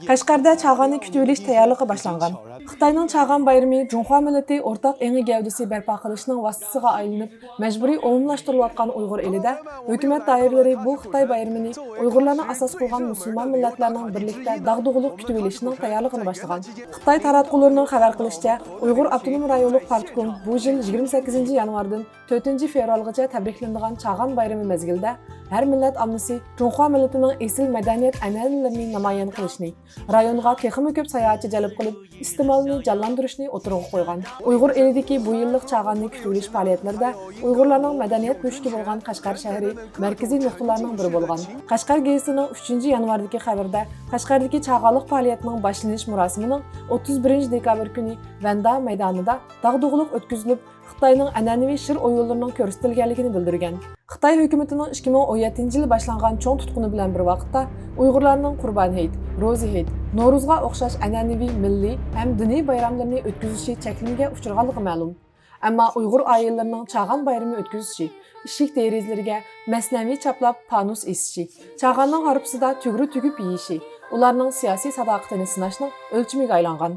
Qashqarda Chag'anni kutib olish tayyorligi boshlangan. Xitoyning Chag'an bayrami Junxo millati o'rtaq engi gavdasi barpo qilishning vositasiga aylanib, majburiy umumlashtirilgan Uyg'ur elida hukumat doiralari bu Xitoy bayramini Uyg'urlarni asos qilgan musulmon millatlarning birlikda dag'dug'iliq kutib olishining tayyorligini boshlagan. Xitoy taratqullarining xabar qilishicha, Uyg'ur avtonom rayonlik partikum bu yil 28 yanvardan 4 fevralgacha tabriklanadigan Chag'an bayrami mezgilida har millat ommasi Junxo millatining esil madaniyat an'analarini namoyon qilishni, rayonga texnik ko'p sayohatchi jalb qilib, iste'molni jonlantirishni o'tirg'i qo'ygan. Uyg'ur elidagi bu yillik Chag'anni kutib olish faoliyatlarida Uyg'urlarning madaniyat bo'shigi bo'lgan Qashqar shahri markaziy nuqtalarning biri bo'lgan. Qashqar gazetining 3 yanvardagi xabarda Qashqardagi Chag'anlik faoliyatining boshlanish murosimining 31 dekabr kuni Vanda maydonida dag'dug'iliq o'tkazilib, Xitoyning an'anaviy shir o'yinlarining ko'rsatilganligini bildirgan. Xitoy hukumatining 2017-yil boshlangan cho'ng tutquni bilan bir vaqtda Uyg'urlarning Qurbon hayit, Ro'za hayit, Navro'zga o'xshash an'anaviy milliy ham diniy bayramlarni o'tkazishi cheklanmaga uchraganligi ma'lum. Ammo Uyg'ur oilalarining Chag'an bayrami o'tkazishi, eshik derazlariga masnaviy chaplab panus esishi, Chag'anning harpsida tugri tugib yeyishi, ularning siyosiy sadoqatini sinashning o'lchimiga aylangan.